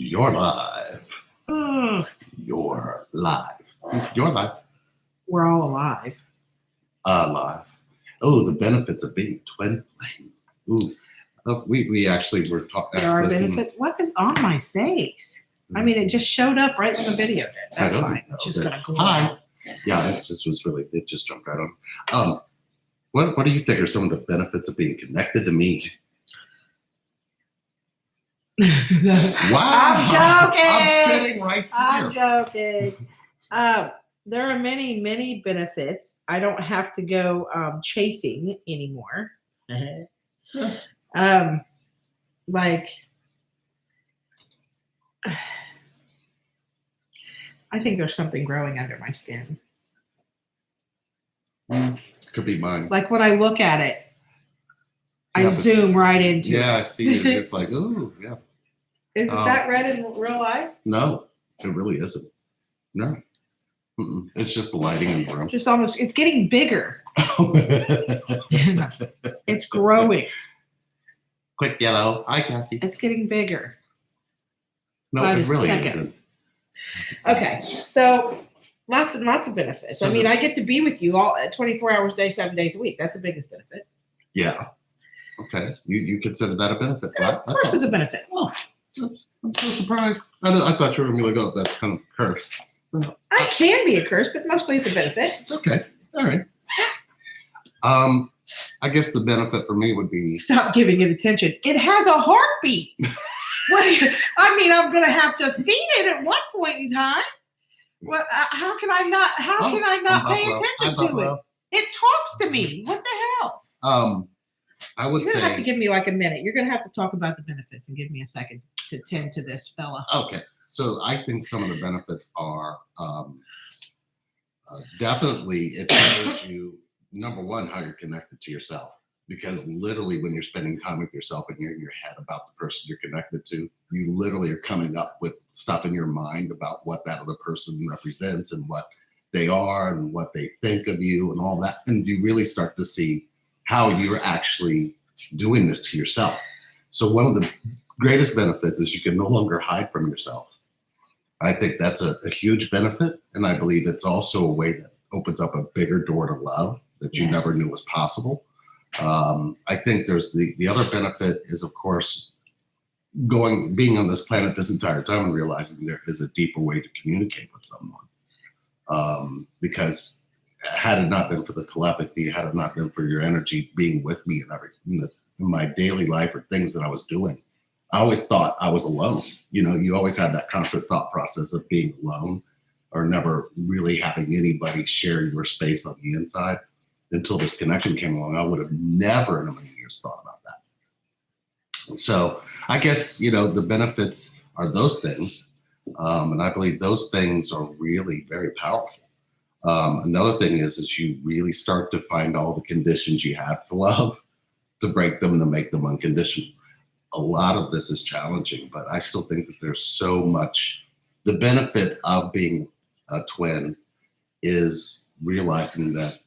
You're live. Oh, You're live. You're live. we're all alive. Live. Oh, the benefits of being twin flame. Ooh. We actually were talking. There are benefits. What is on my face? I mean, it just showed up right when the video did. That's fine. It's just gonna go Hi. Yeah, it just jumped right on. What do you think are some of the benefits of being connected to me? Wow. I'm joking. I'm sitting right here. I'm joking. There are many benefits. I don't have to go chasing anymore. Like, I think there's something growing under my skin. Could be mine. Like when I look at it, I zoom right into it. Yeah, I see it. It's like, ooh, yeah. Isn't that red in real life? No, it really isn't. No. Mm-mm. It's just the lighting in the room. Just almost, it's getting bigger. It's growing. Quick yellow. Hi, Cassie. It's getting bigger. No, it really isn't. Okay, so lots of benefits. So I mean, I get to be with you all 24 hours a day, 7 days a week. That's the biggest benefit. Yeah. Okay. You consider that a benefit, right? Of course, it's a benefit. Oh, I'm so surprised. I thought you were going to be like, oh, that's kind of a curse. I can be a curse, but mostly it's a benefit. Okay. All right. I guess the benefit for me would be stop giving it attention. It has a heartbeat. I mean, I'm going to have to feed it at one point in time. Well, how can I not? How can I not pay attention to it? It talks to me. What the hell? I would say you're gonna have to give me like a minute. You're gonna have to talk about the benefits and give me a second to tend to this fella. Okay, so I think some of the benefits are definitely it shows you, number one, how you're connected to yourself. Because literally when you're spending time with yourself and you're in your head about the person you're connected to, you literally are coming up with stuff in your mind about what that other person represents and what they are and what they think of you and all that. And you really start to see how you're actually doing this to yourself. So one of the greatest benefits is you can no longer hide from yourself. I think that's a huge benefit. And I believe it's also a way that opens up a bigger door to love that you never knew was possible. I think there's the other benefit is, of course, being on this planet this entire time and realizing there is a deeper way to communicate with someone. Because had it not been for the telepathy, had it not been for your energy being with me in my daily life or things that I was doing, I always thought I was alone. You know, you always had that constant thought process of being alone or never really having anybody share your space on the inside. Until this connection came along, I would have never in a million years thought about that. So I guess, the benefits are those things. And I believe those things are really very powerful. Another thing is you really start to find all the conditions you have to love, to break them, to make them unconditional. A lot of this is challenging, but I still think that there's so much. The benefit of being a twin is realizing that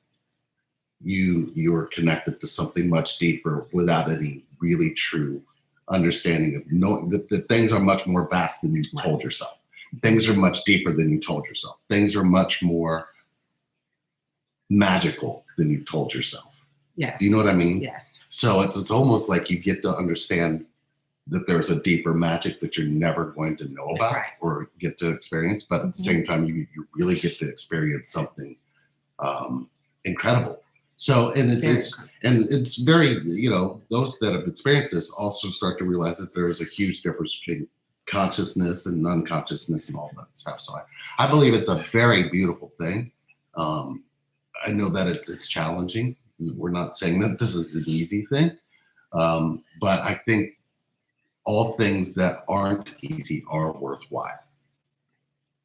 you're connected to something much deeper without any really true understanding of knowing that things are much more vast than you told yourself. Things are much deeper than you told yourself. Things are much more magical than you've told yourself. Yes. Do you know what I mean? Yes. So it's almost like you get to understand that there's a deeper magic that you're never going to know about or get to experience. But at the same time, you really get to experience something incredible. So, and it's very, those that have experienced this also start to realize that there is a huge difference between consciousness and unconsciousness and all that stuff. So I believe it's a very beautiful thing. I know that it's challenging. We're not saying that this is an easy thing, but I think all things that aren't easy are worthwhile.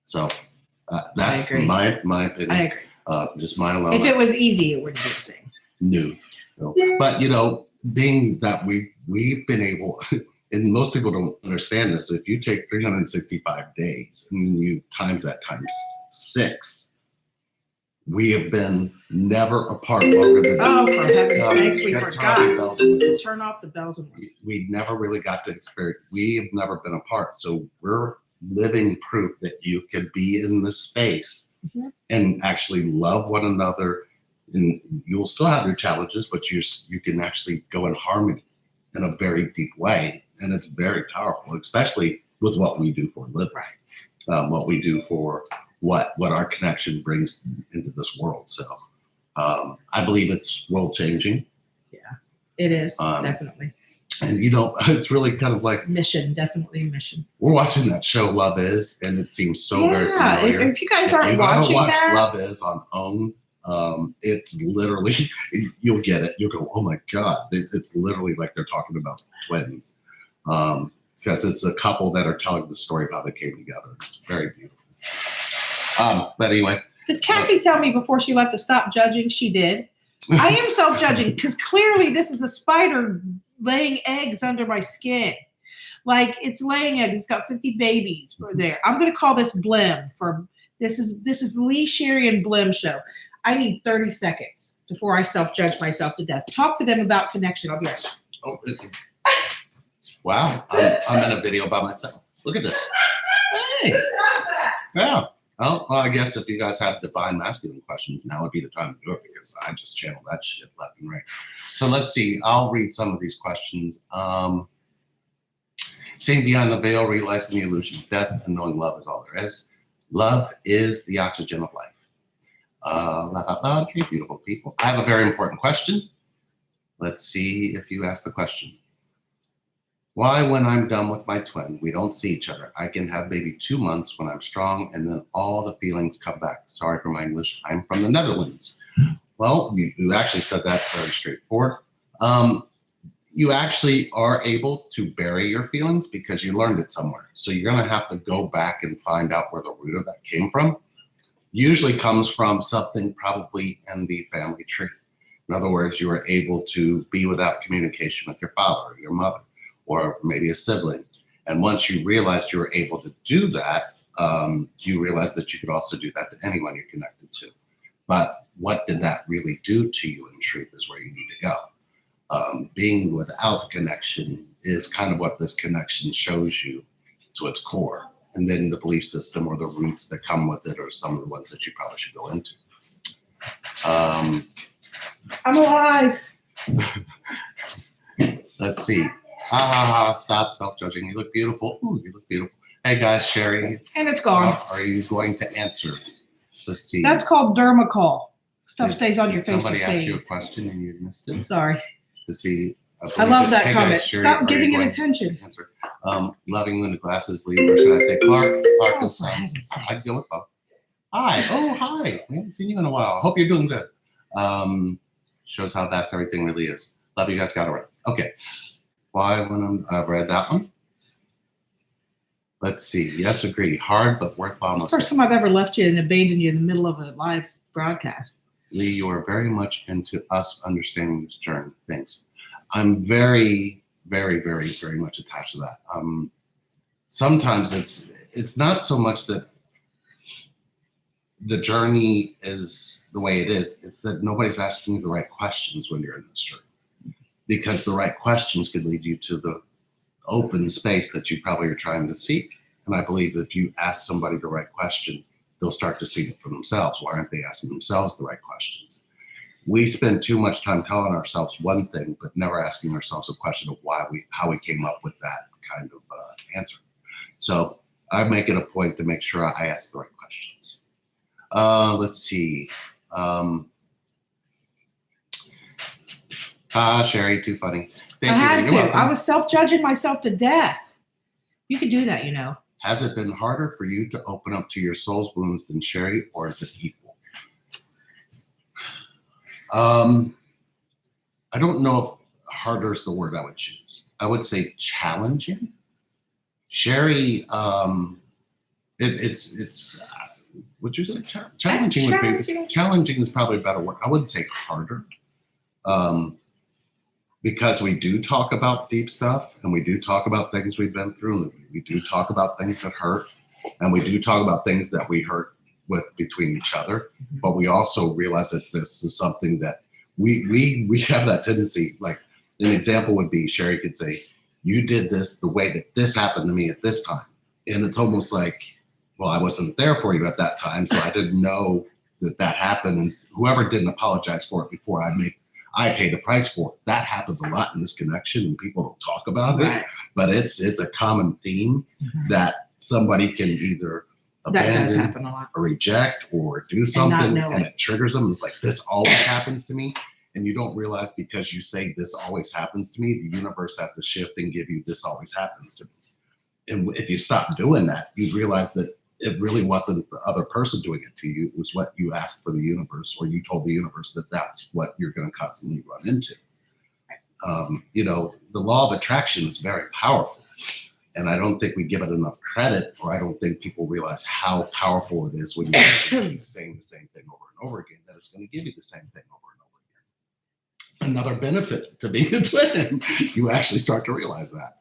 So that's my opinion. I agree. Just mine alone. If it was easy, it wouldn't be a thing. No. But being that we've been able, and most people don't understand this. So if you take 365 days and you times that times 6, We have been never apart longer than. Oh, for heaven's sakes, we forgot to turn off the bells and whistles. We never really got to experience. We have never been apart, so we're living proof that you could be in this space and actually love one another. And you'll still have your challenges, but you can actually go in harmony in a very deep way, and it's very powerful, especially with what we do for a living, what we do for what our connection brings into this world. So I believe it's world changing. Yeah, it is definitely. And it's really kind of like definitely mission. We're watching that show Love Is, and it seems so very familiar. If you guys aren't watching that, Love Is on OWN. It's literally, you'll get it. You'll go, oh my God. It's literally like they're talking about twins. Because it's a couple that are telling the story of how they came together. It's very beautiful. But anyway. Did Cassie tell me before she left to stop judging? She did. I am self-judging because clearly this is a spider laying eggs under my skin. Like it's laying eggs. It's got 50 babies there. I'm going to call this Blim this is Lee Sherry and Blim show. I need 30 seconds before I self-judge myself to death. Talk to them about connection. I'll be right back. Oh, wow. I'm in a video by myself. Look at this. Hey. Yeah. Well, I guess if you guys have divine masculine questions, now would be the time to do it because I just channeled that shit left and right. So let's see. I'll read some of these questions. Seeing beyond the veil, realizing the illusion of death, and knowing love is all there is. Love is the oxygen of life. Okay, beautiful people. I have a very important question. Let's see if you ask the question. Why, when I'm done with my twin, we don't see each other? I can have maybe 2 months when I'm strong, and then all the feelings come back. Sorry for my English. I'm from the Netherlands. Well, you actually said that very straightforward. You actually are able to bury your feelings because you learned it somewhere. So you're going to have to go back and find out where the root of that came from. Usually comes from something probably in the family tree. In other words, you were able to be without communication with your father or your mother, or maybe a sibling. And once you realized you were able to do that, you realized that you could also do that to anyone you're connected to. But what did that really do to you in truth is where you need to go. Being without connection is kind of what this connection shows you to its core. And then the belief system or the roots that come with it are some of the ones that you probably should go into. I'm alive. Let's see. Stop self-judging. You look beautiful. Ooh, you look beautiful. Hey guys, Sherry. And it's gone. Are you going to answer? Let's see. That's called dermacol. Stuff stays on your face. Somebody asked you a question and you missed it. Sorry. To see. I love that comment. Guys, Sherry, stop giving it attention. Answer. Loving when the glasses leave, or should I say Clark? Clark is I'd go with Bob. Hi. Oh, hi. We haven't seen you in a while. Hope you're doing good. Shows how vast everything really is. Love you guys. Got it right. Okay. Why when I've read that one? Let's see. Yes, agree. Hard but worthwhile. It's the first time I've ever left you and abandoned you in the middle of a live broadcast. Lee, you are very much into us understanding this journey. Thanks. I'm very, very, very, very much attached to that. Sometimes it's not so much that the journey is the way it is. It's that nobody's asking you the right questions when you're in this journey. Because the right questions could lead you to the open space that you probably are trying to seek. And I believe that if you ask somebody the right question, they'll start to see it for themselves. Why aren't they asking themselves the right questions? We spend too much time telling ourselves one thing, but never asking ourselves a question of how we came up with that kind of answer. So I make it a point to make sure I ask the right questions. Let's see. Sherry, too funny. I had to. I was self-judging myself to death. You can do that, you know. Has it been harder for you to open up to your soul's wounds than Sherry, or is it equal? I don't know if harder is the word I would choose. I would say challenging. Sherry, it's would you say challenging? Challenging is probably a better word. I wouldn't say harder. Because we do talk about deep stuff and we do talk about things we've been through and we do talk about things that hurt and we do talk about things that we hurt with between each other, but we also realize that this is something that we have that tendency. Like an example would be Sherry could say, you did this the way that this happened to me at this time. And it's almost like, well, I wasn't there for you at that time, so I didn't know that happened. And whoever didn't apologize for it before, I paid the price for it. That happens a lot in this connection, and people don't talk about it. But it's a common theme that somebody can either abandon or reject or do something, and it triggers them. It's like, this always happens to me. And you don't realize, because you say this always happens to me, the universe has to shift and give you this always happens to me. And if you stop doing that, you realize that it really wasn't the other person doing it to you. It was what you asked for the universe, or you told the universe that that's what you're going to constantly run into. The law of attraction is very powerful. And I don't think we give it enough credit, or I don't think people realize how powerful it is when you keep saying the same thing over and over again, that it's going to give you the same thing over and over again. Another benefit to being a twin, you actually start to realize that.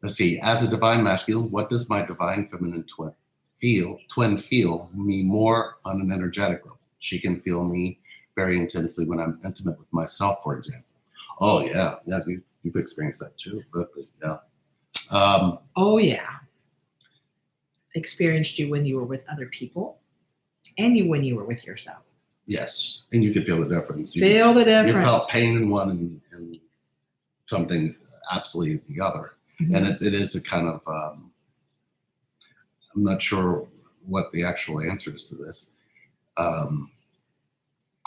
Let's see, as a divine masculine, what does my divine feminine twin feel me more on an energetic level? She can feel me very intensely when I'm intimate with myself, for example. Oh, yeah, you've experienced that too. Yeah. Oh, yeah. Experienced you when you were with other people, and when you were with yourself. Yes, and you could feel the difference. You felt pain in one and something absolutely in the other. And it is a kind of, I'm not sure what the actual answer is to this. I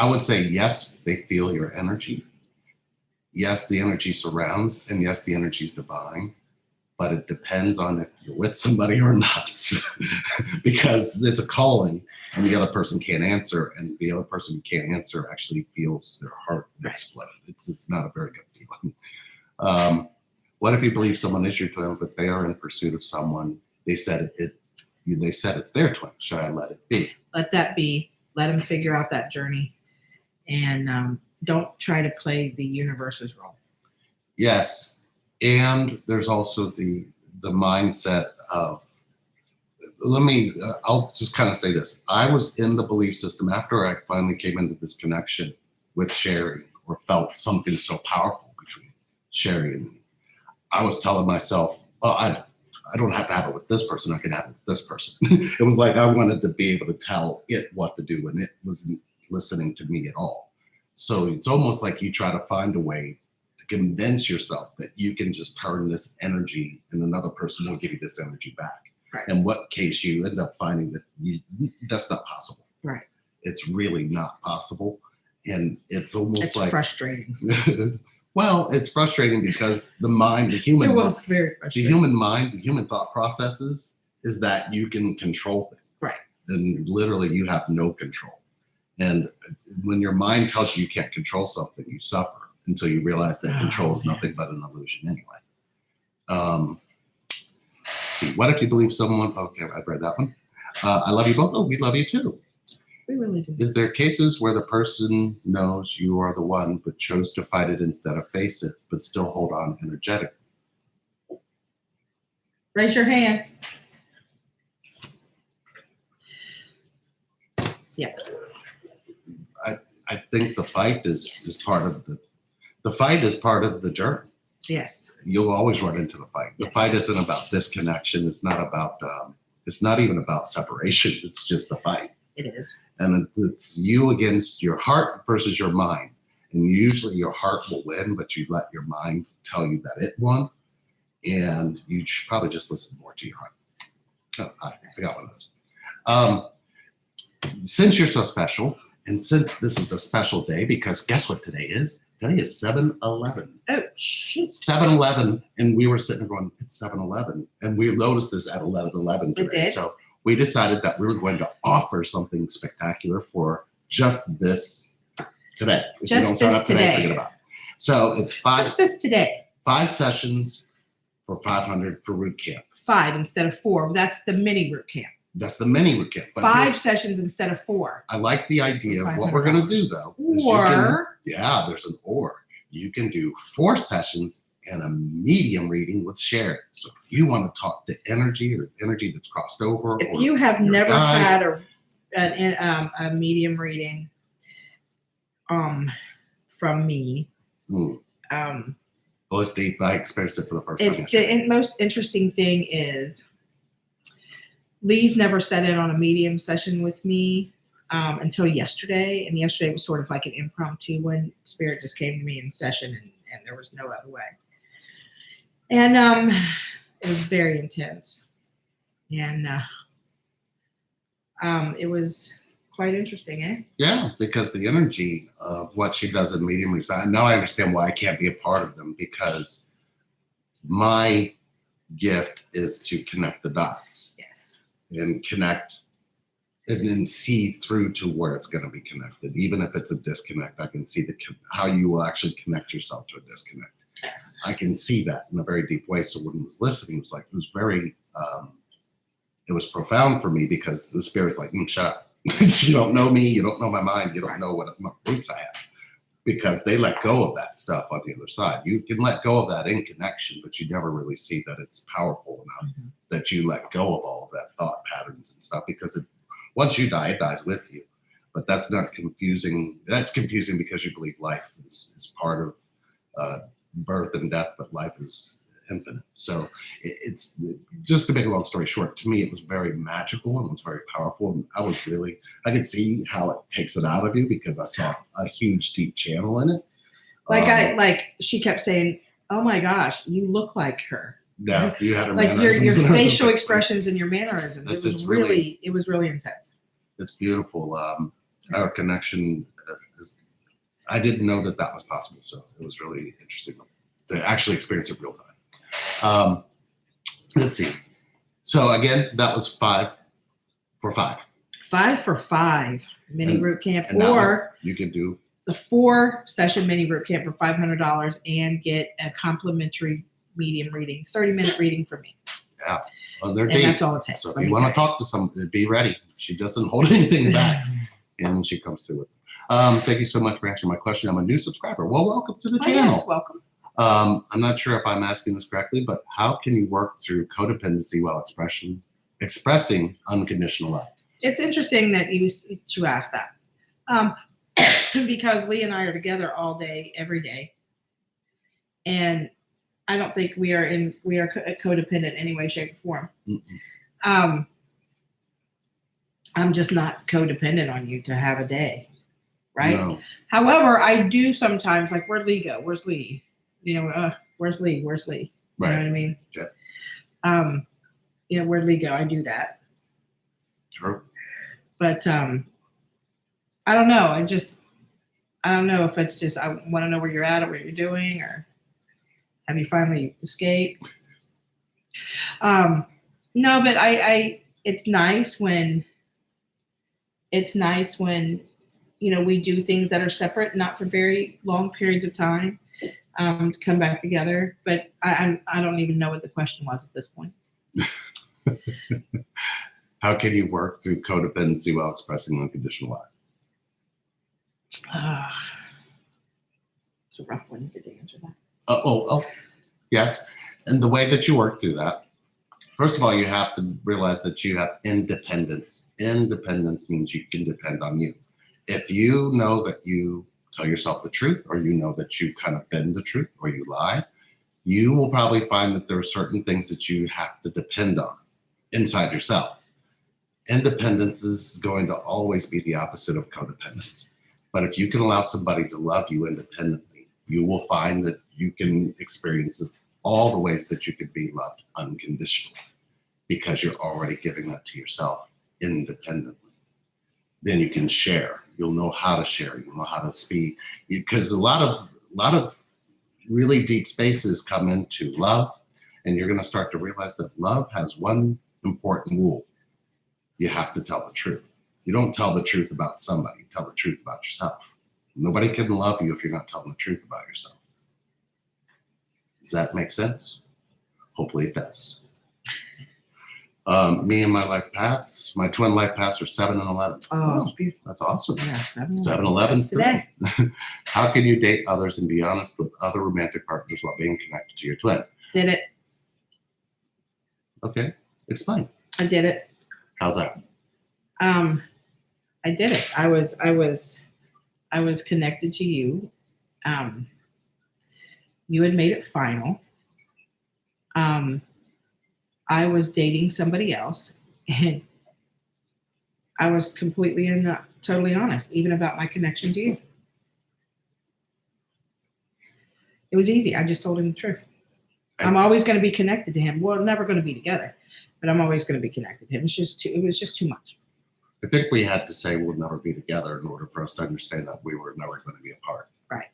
would say, yes, they feel your energy. Yes, the energy surrounds, and yes, the energy is divine, but it depends on if you're with somebody or not, because it's a calling and the other person can't answer, and the other person who can't answer actually feels their heart explode. It's not a very good feeling. What if you believe someone is your twin, but they are in pursuit of someone? They said it's their twin. Should I let it be? Let that be. Let them figure out that journey, and don't try to play the universe's role. Yes, and there's also the mindset of. I'll just kind of say this. I was in the belief system after I finally came into this connection with Sherry, or felt something so powerful between Sherry and me. I was telling myself, oh, I don't have to have it with this person. I can have it with this person. It was like I wanted to be able to tell it what to do, and it wasn't listening to me at all. So it's almost like you try to find a way to convince yourself that you can just turn this energy, and another person will give you this energy back. Right. In what case you end up finding that that's not possible. Right. It's really not possible. And it's almost like frustrating. Well, it's frustrating because the mind, the human mind, the human thought processes is that you can control things. Right. And literally you have no control. And when your mind tells you can't control something, you suffer until you realize that control is nothing but an illusion anyway. See, what if you believe someone, okay, I've read that one. I love you both. Oh, we love you too. We really do. Is there cases where the person knows you are the one, but chose to fight it instead of face it, but still hold on energetically? Raise your hand. Yeah. I think the fight is part of the fight is part of the journey. Yes. You'll always run into the fight. The fight isn't about disconnection. It's not about, it's not even about separation. It's just a fight. It is. And it's you against your heart versus your mind. And usually your heart will win, but you let your mind tell you that it won. And you should probably just listen more to your heart. Oh, I got one of those. Since you're so special, and since this is a special day, because guess what today is? Today is 7-11. Oh, shit. 7-11, and we were sitting going, it's 7-11. And we noticed this at 11:11 today. So we decided that we were going to offer something spectacular for just this today. If you don't sign up today, forget about it. So it's just this today. 5 sessions for $500 for root camp. 5 instead of 4. That's the mini root camp. That's the mini root camp. 5 sessions instead of 4. I like the idea of what we're going to do, though. Or there's an or. You can do 4 sessions and a medium reading with sharing. So if you want to talk to energy or energy that's crossed over, If or you have never guides, had a medium reading from me, it's deep. I experienced it for the first time. The most interesting thing is Lee's never sat in on a medium session with me until yesterday. And yesterday was sort of like an impromptu when Spirit just came to me in session and there was no other way. And it was very intense. And it was quite interesting, eh? Yeah, because the energy of what she does in medium readings, now I understand why I can't be a part of them, because my gift is to connect the dots. Yes. And connect and then see through to where it's going to be connected. Even if it's a disconnect, I can see how you will actually connect yourself to a disconnect. Yes. I can see that in a very deep way. So when I was listening, it was very, it was profound for me, because the Spirit's like, shut up. You don't know me. You don't know my mind. You don't know what roots I have, because they let go of that stuff on the other side. You can let go of that in connection, but you never really see that it's powerful enough that you let go of all of that thought patterns and stuff, because once you die, it dies with you. But that's not confusing. That's confusing because you believe life is part of birth and death, but life is infinite. So it's just to make a long story short, to me, it was very magical and it was very powerful. And I could see how it takes it out of you, because I saw a huge deep channel in it. Like she kept saying, "Oh my gosh, you look like her." Yeah, you had her like your facial expressions and your mannerisms. It was really intense. It's beautiful. Our connection I didn't know that was possible, so it was really interesting to actually experience it real time. Let's see. So again, that was 5 for 5. 5 for 5 mini root camp, or you can do the 4-session mini root camp for $500 and get a complimentary medium reading, 30-minute reading from me. Yeah, and that's all it takes. So if you want to talk to somebody, be ready. She doesn't hold anything back, and she comes through with it. Thank you so much for answering my question. I'm a new subscriber. Well, welcome to the channel. Yes, welcome. I'm not sure if I'm asking this correctly, but how can you work through codependency while expressing unconditional love? It's interesting that you asked that, because Lee and I are together all day, every day, and I don't think we are codependent in any way, shape, or form. I'm just not codependent on you to have a day, right? No. However, I do sometimes, like, where'd Lee go? Where's Lee? Where's Lee? Where's Lee? You know what I mean? Yeah. Where'd Lee go? I do that. Sure. But I don't know. I don't know if it's just I want to know where you're at or what you're doing, or have you finally escaped? No, but I it's nice when we do things that are separate, not for very long periods of time, come back together. But I don't even know what the question was at this point. How can you work through codependency while expressing unconditional love? It's a rough one. You could answer that. Oh, yes. And the way that you work through that, first of all, you have to realize that you have independence. Independence means you can depend on you. If you know that you tell yourself the truth, or you know that you kind of bend the truth, or you lie, you will probably find that there are certain things that you have to depend on inside yourself. Independence is going to always be the opposite of codependence. But if you can allow somebody to love you independently, you will find that you can experience all the ways that you could be loved unconditionally, because you're already giving that to yourself independently. Then you can share. You'll know how to share. You'll know how to speak, because a lot of really deep spaces come into love, and you're going to start to realize that love has one important rule. You have to tell the truth. You don't tell the truth about somebody. You tell the truth about yourself. Nobody can love you if you're not telling the truth about yourself. Does that make sense? Hopefully it does. Me and my life paths, my twin life paths are 7 and 11. Oh, it's beautiful. That's awesome. Yeah, 7-11 today. How can you date others and be honest with other romantic partners while being connected to your twin? Did it. Okay, explain. I did it. How's that? I did it. I was connected to you. You had made it final. I was dating somebody else, and I was completely and totally honest, even about my connection to you. It was easy. I just told him the truth. I'm always going to be connected to him. We're never going to be together, but I'm always going to be connected to him. It was just too much. I think we had to say we'll never be together in order for us to understand that we were never going to be apart. Right.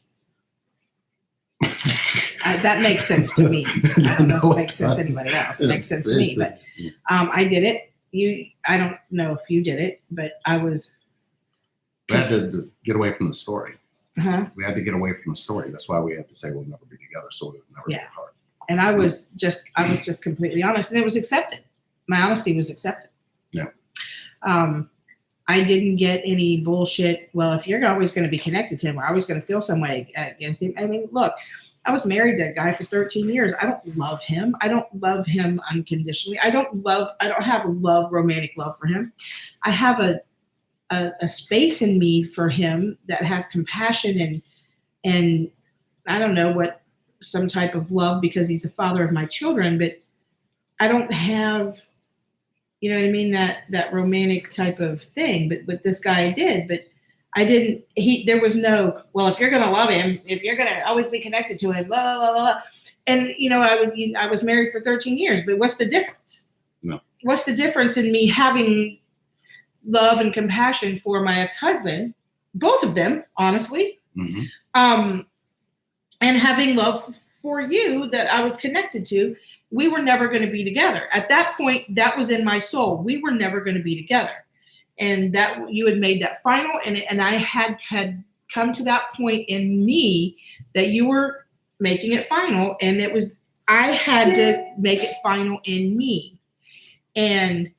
That makes sense to me. I don't know if it makes sense to anybody else. It makes sense to me, but I did it. I don't know if you did it, but I was. We had to get away from the story. Uh-huh. We had to get away from the story. That's why we had to say we'll never be together, so we'll never be apart. And I was just completely honest, and it was accepted. My honesty was accepted. Yeah. I didn't get any bullshit. Well, if you're always going to be connected to him, we're always going to feel some way against him. I mean, look, I was married to a guy for 13 years. I don't love him. I don't love him unconditionally. I don't have romantic love for him. I have a space in me for him that has compassion and I don't know what, some type of love because he's the father of my children, but I don't have, you know what I mean? That romantic type of thing, but this guy did, but I didn't, there was no, well, if you're going to love him, if you're going to always be connected to him, blah, blah, blah, blah. And, I was married for 13 years, but what's the difference? No. What's the difference in me having love and compassion for my ex-husband, both of them, honestly, and having love for you that I was connected to? We were never going to be together. At that point, that was in my soul. We were never going to be together. And that you had made that final, and I had come to that point in me that you were making it final, and I had to make it final in me. And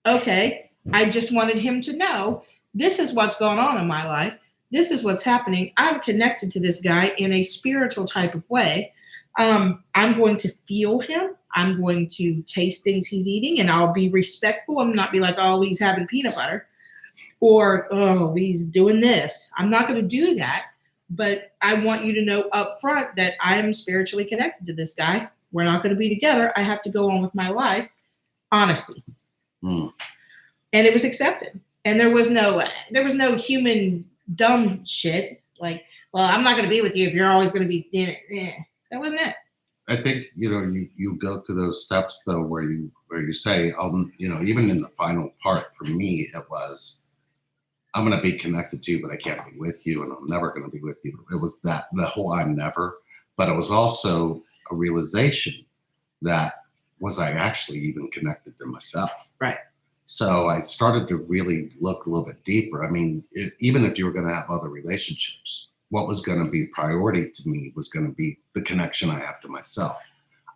okay, I just wanted him to know this is what's going on in my life. This is what's happening. I'm connected to this guy in a spiritual type of way. I'm going to feel him. I'm going to taste things he's eating, and I'll be respectful and not be like, oh, he's having peanut butter or, oh, he's doing this. I'm not going to do that, but I want you to know up front that I am spiritually connected to this guy. We're not going to be together. I have to go on with my life. Honesty. And it was accepted. And there was no human dumb shit like, well, I'm not going to be with you if you're always going to be in it. That wasn't it. I think, you go through those steps though, where you say, even in the final part for me, it was, I'm going to be connected to you, but I can't be with you. And I'm never going to be with you. It was the whole I'm never, but it was also a realization that was I actually even connected to myself. Right. So I started to really look a little bit deeper. I mean, even if you were going to have other relationships, what was going to be priority to me was going to be the connection I have to myself,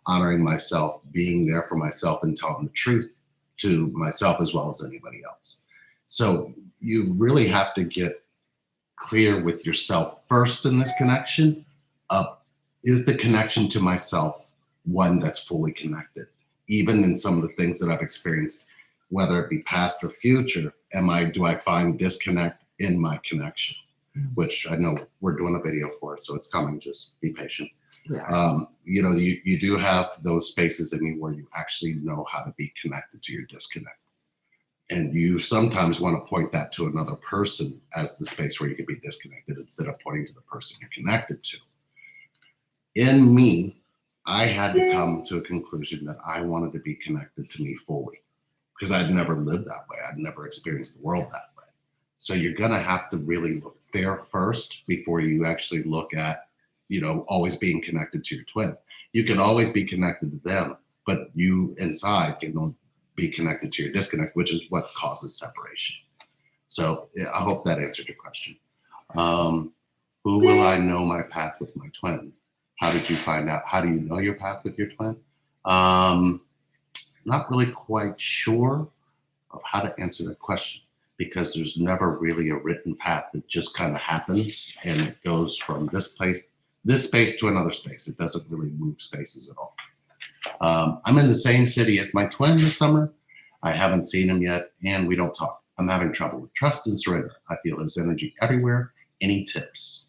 honoring myself, being there for myself and telling the truth to myself as well as anybody else. So you really have to get clear with yourself first in this connection. Is the connection to myself one that's fully connected? Even in some of the things that I've experienced, whether it be past or future, do I find disconnect in my connection? Which I know we're doing a video for, so it's coming. Just be patient. Yeah. You do have those spaces in you where you actually know how to be connected to your disconnect. And you sometimes want to point that to another person as the space where you can be disconnected instead of pointing to the person you're connected to. In me, I had to come to a conclusion that I wanted to be connected to me fully because I'd never lived that way. I'd never experienced the world that way. So you're going to have to really look there first before you actually look at, always being connected to your twin. You can always be connected to them, but you inside can be connected to your disconnect, which is what causes separation. So I hope that answered your question. Who will I know my path with my twin? How did you find out? How do you know your path with your twin? not really quite sure of how to answer that question, because there's never really a written path. That just kind of happens, and it goes from this space to another space. It doesn't really move spaces at all. I'm in the same city as my twin this summer. I haven't seen him yet, and we don't talk. I'm having trouble with trust and surrender. I feel his energy everywhere. Any tips?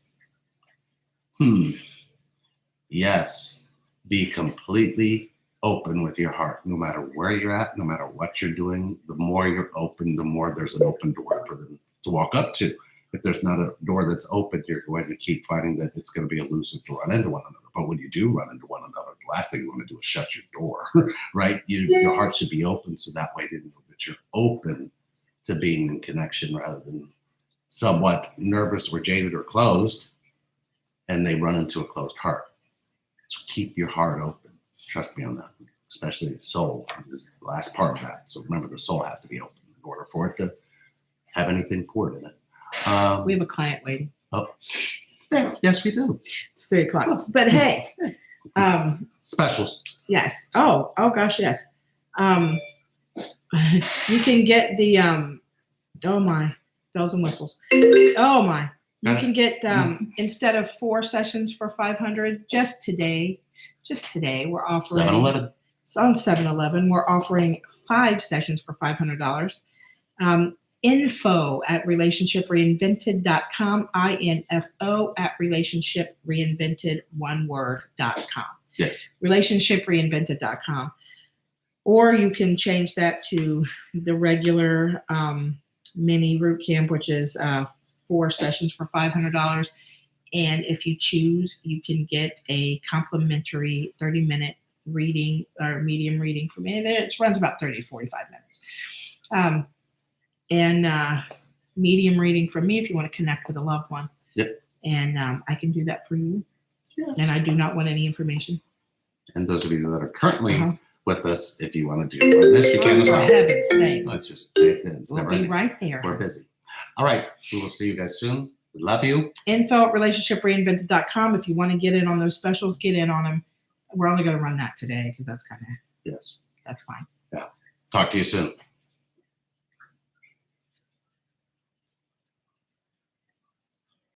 Yes. Be completely open with your heart, no matter where you're at, no matter what you're doing. The more you're open, the more there's an open door for them to walk up to. If there's not a door that's open, you're going to keep finding that it's going to be elusive to run into one another. But when you do run into one another, the last thing you want to do is shut your door, right? Your heart should be open, so that way they know that you're open to being in connection, rather than somewhat nervous or jaded or closed, and they run into a closed heart. So keep your heart open. Trust me on that, especially the soul is the last part of that. So remember, the soul has to be open in order for it to have anything poured in it. We have a client waiting. Oh, yeah, yes, we do. It's 3:00. But hey, specials. Yes. Oh gosh, yes. You can get the oh my, bells and whistles. Oh my. You can get instead of 4 sessions for $500, just today, we're offering 7-Eleven. On 7-Eleven, we're offering 5 sessions for $500. Info at relationshipreinvented.com, info at relationshipreinvented.com. Yes. Relationshipreinvented.com. Or you can change that to the regular mini root camp, which is 4 sessions for $500. And if you choose, you can get a complimentary 30-minute reading or medium reading from me. It runs about 30 to 45 minutes. And medium reading from me if you want to connect with a loved one. Yep. And I can do that for you. Yes. And I do not want any information. And those of you that are currently with us, if you want to do this, you can as well. For heaven's sake. Let's just we'll be right there. We're busy. All right. We will see you guys soon. We love you. Info at relationshipreinvented.com. If you want to get in on those specials, get in on them. We're only going to run that today because that's kind of, yes, that's fine. Yeah. Talk to you soon.